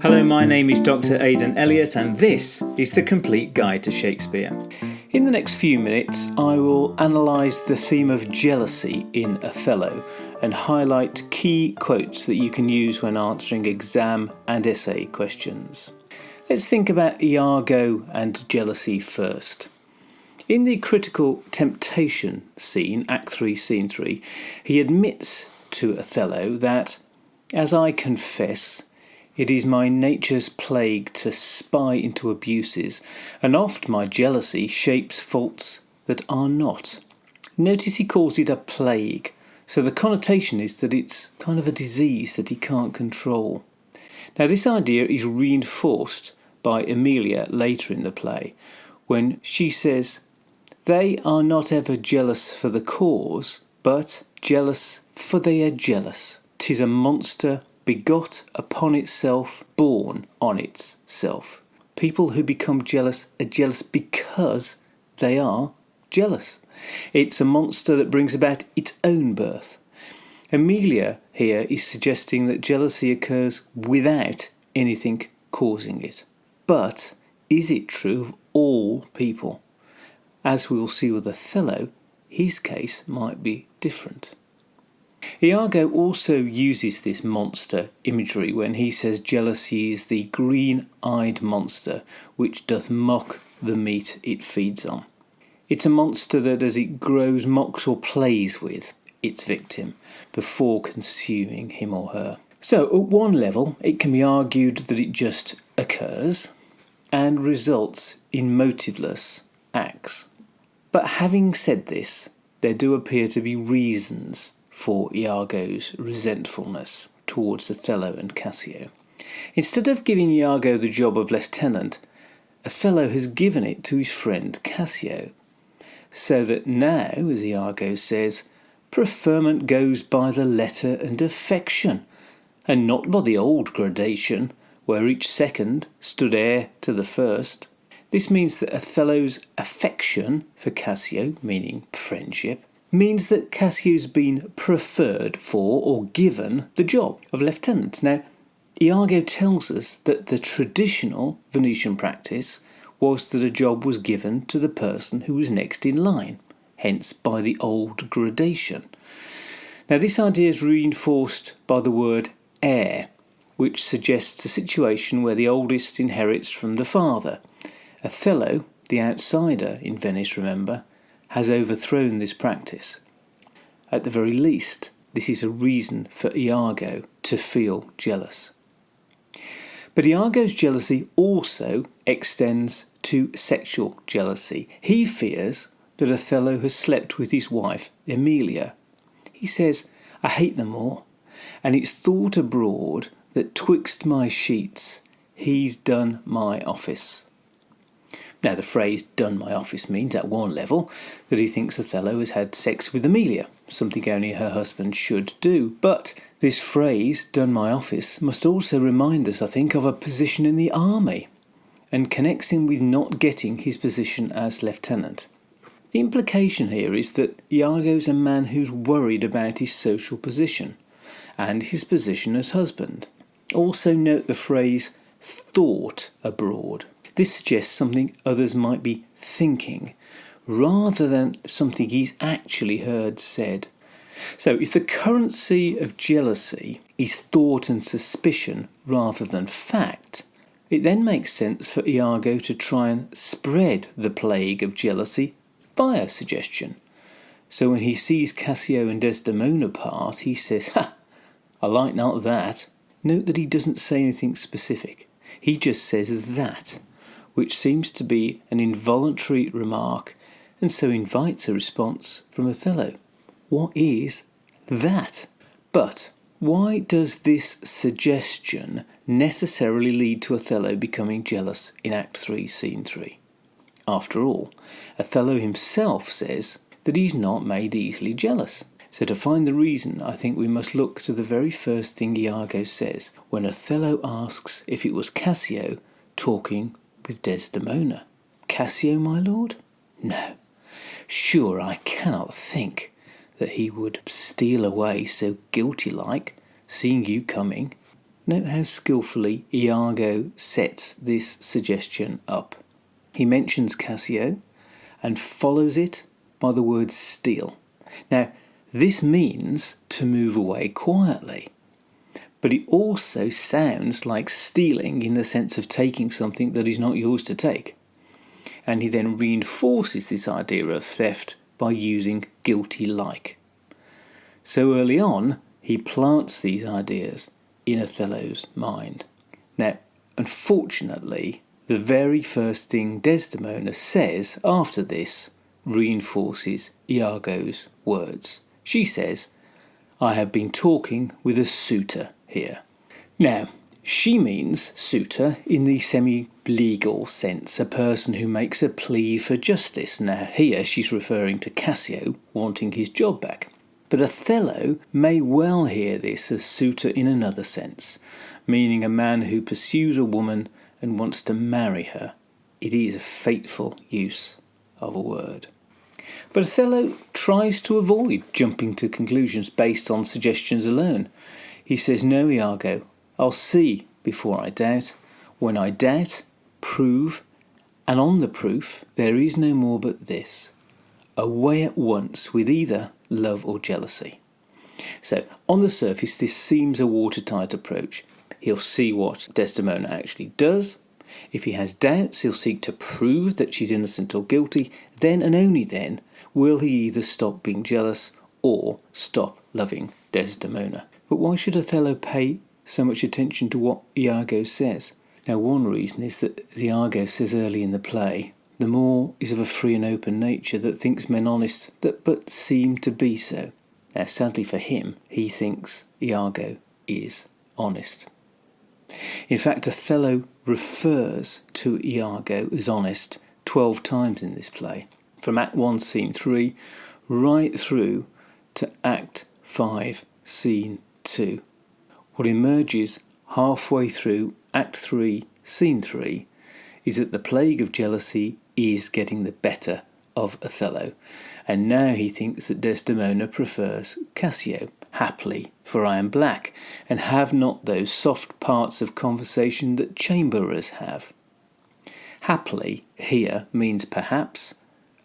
Hello, my name is Dr. Aidan Elliott, and this is the Complete Guide to Shakespeare. In the next few minutes, I will analyse the theme of jealousy in Othello and highlight key quotes that you can use when answering exam and essay questions. Let's think about Iago and jealousy first. In the critical temptation scene, Act 3, Scene 3, he admits to Othello that, "As I confess, it is my nature's plague to spy into abuses, and oft my jealousy shapes faults that are not." Notice he calls it a plague, so the connotation is that it's kind of a disease that he can't control. Now this idea is reinforced by Emilia later in the play, when she says, "They are not ever jealous for the cause, but jealous for they are jealous. 'Tis a monster begot upon itself, born on itself." People who become jealous are jealous because they are jealous. It's a monster that brings about its own birth. Emilia here is suggesting that jealousy occurs without anything causing it. But is it true of all people? As we will see with Othello, his case might be different. Iago also uses this monster imagery when he says jealousy is the green-eyed monster which doth mock the meat it feeds on. It's a monster that as it grows mocks or plays with its victim before consuming him or her. So at one level it can be argued that it just occurs and results in motiveless acts. But having said this, there do appear to be reasons for Iago's resentfulness towards Othello and Cassio. Instead of giving Iago the job of lieutenant, Othello has given it to his friend Cassio, so that now, as Iago says, preferment goes by the letter and affection, and not by the old gradation, where each second stood heir to the first. This means that Othello's affection for Cassio, meaning friendship, means that Cassio's been preferred for or given the job of lieutenant. Now, Iago tells us that the traditional Venetian practice was that a job was given to the person who was next in line, hence by the old gradation. Now, this idea is reinforced by the word heir, which suggests a situation where the oldest inherits from the father. Othello, the outsider in Venice, remember, has overthrown this practice. At the very least, this is a reason for Iago to feel jealous. But Iago's jealousy also extends to sexual jealousy. He fears that Othello has slept with his wife, Emilia. He says, "I hate them all, and it's thought abroad that twixt my sheets he's done my office." Now, the phrase "done my office" means, at one level, that he thinks Othello has had sex with Emilia, something only her husband should do. But this phrase, "done my office," must also remind us, I think, of a position in the army, and connects him with not getting his position as lieutenant. The implication here is that Iago's a man who's worried about his social position, and his position as husband. Also note the phrase "thought abroad." This suggests something others might be thinking, rather than something he's actually heard said. So if the currency of jealousy is thought and suspicion rather than fact, it then makes sense for Iago to try and spread the plague of jealousy via suggestion. So when he sees Cassio and Desdemona part, he says, "Ha! I like not that." Note that he doesn't say anything specific. He just says that, which seems to be an involuntary remark, and so invites a response from Othello. What is that? But why does this suggestion necessarily lead to Othello becoming jealous in Act 3, Scene 3? After all, Othello himself says that he's not made easily jealous. So to find the reason, I think we must look to the very first thing Iago says when Othello asks if it was Cassio talking with Desdemona. "Cassio, my lord? No. Sure, I cannot think that he would steal away so guilty-like, seeing you coming. Note how skillfully Iago sets this suggestion up. He mentions Cassio and follows it by the word steal. Now, this means to move away quietly, but it also sounds like stealing in the sense of taking something that is not yours to take. And he then reinforces this idea of theft by using guilty like. So early on, he plants these ideas in Othello's mind. Now, unfortunately, the very first thing Desdemona says after this reinforces Iago's words. She says, "I have been talking with a suitor here." Now, she means suitor in the semi-legal sense, a person who makes a plea for justice. Now, here she's referring to Cassio wanting his job back. But Othello may well hear this as suitor in another sense, meaning a man who pursues a woman and wants to marry her. It is a fateful use of a word. But Othello tries to avoid jumping to conclusions based on suggestions alone. He says, "No, Iago, I'll see before I doubt. When I doubt, prove, and on the proof there is no more but this. Away at once with either love or jealousy." So, on the surface, this seems a watertight approach. He'll see what Desdemona actually does. If he has doubts, he'll seek to prove that she's innocent or guilty. Then and only then will he either stop being jealous or stop loving Desdemona. But why should Othello pay so much attention to what Iago says? Now, one reason is that, as Iago says early in the play, the Moor is of a free and open nature that thinks men honest that but seem to be so. Now, sadly for him, he thinks Iago is honest. In fact, Othello refers to Iago as honest 12 times in this play, from Act 1, Scene 3, right through to Act 5, Scene 2. What emerges halfway through Act 3, Scene 3, is that the plague of jealousy is getting the better of Othello, and now he thinks that Desdemona prefers Cassio. "Happily, for I am black, and have not those soft parts of conversation that chamberers have." Happily here means perhaps,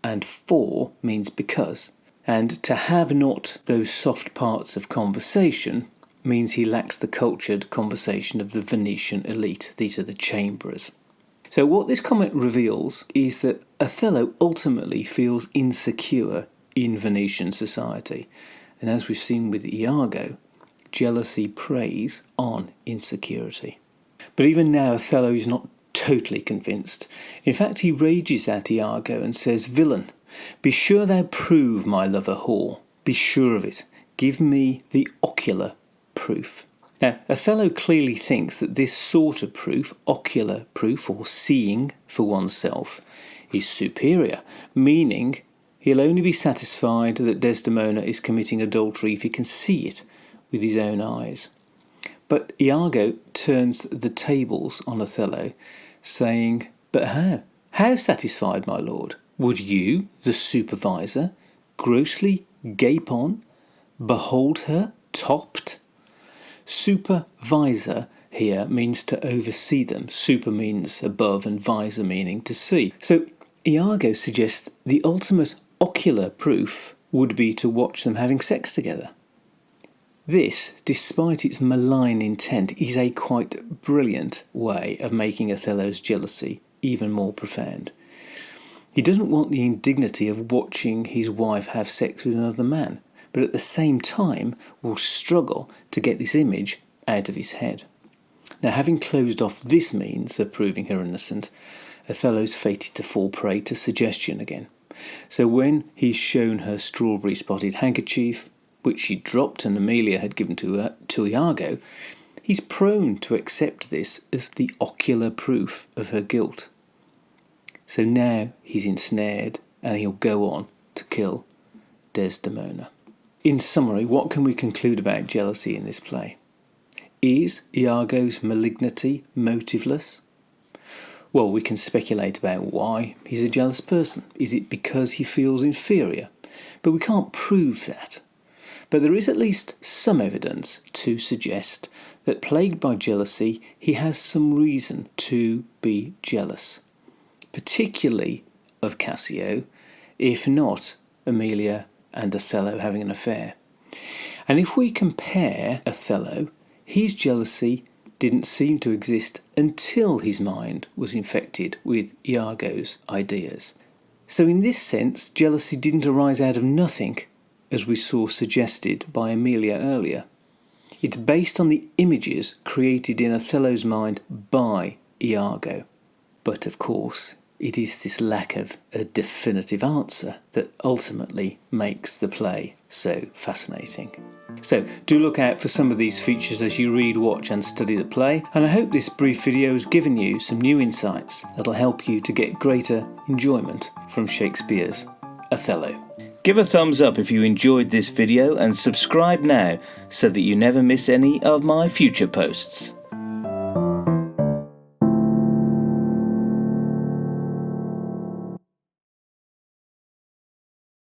and for means because. And to have not those soft parts of conversation means he lacks the cultured conversation of the Venetian elite. These are the chamberers. So what this comment reveals is that Othello ultimately feels insecure in Venetian society. And as we've seen with Iago, jealousy preys on insecurity. But even now, Othello is not totally convinced. In fact, he rages at Iago and says, "Villain, be sure thou prove my love a whore. Be sure of it. Give me the ocular proof." Now, Othello clearly thinks that this sort of proof, ocular proof, or seeing for oneself, is superior, meaning he'll only be satisfied that Desdemona is committing adultery if he can see it with his own eyes. But Iago turns the tables on Othello, saying, "But how? How satisfied, my lord? Would you, the supervisor, grossly gape on, behold her topped?" Supervisor here means to oversee them. Super means above and visor meaning to see. So Iago suggests the ultimate ocular proof would be to watch them having sex together. This, despite its malign intent, is a quite brilliant way of making Othello's jealousy even more profound. He doesn't want the indignity of watching his wife have sex with another man, but at the same time will struggle to get this image out of his head. Now, having closed off this means of proving her innocent, Othello's fated to fall prey to suggestion again. So when he's shown her strawberry-spotted handkerchief, which she dropped and Amelia had given to Iago, he's prone to accept this as the ocular proof of her guilt. So now he's ensnared and he'll go on to kill Desdemona. In summary, what can we conclude about jealousy in this play? Is Iago's malignity motiveless? Well, we can speculate about why he's a jealous person. Is it because he feels inferior? But we can't prove that. but there is at least some evidence to suggest that, plagued by jealousy, he has some reason to be jealous, particularly of Cassio, if not Emilia and Othello having an affair. And if we compare Othello, his jealousy didn't seem to exist until his mind was infected with IAGO'S ideas. So in this sense, jealousy didn't arise out of nothing, as we saw suggested by Emilia earlier. It's based on the images created in Othello's mind by Iago. But of course, it is this lack of a definitive answer that ultimately makes the play so fascinating. So do look out for some of these features as you read, watch and study the play, and I hope this brief video has given you some new insights that'll help you to get greater enjoyment from Shakespeare's Othello. Give a thumbs up if you enjoyed this video and subscribe now so that you never miss any of my future posts.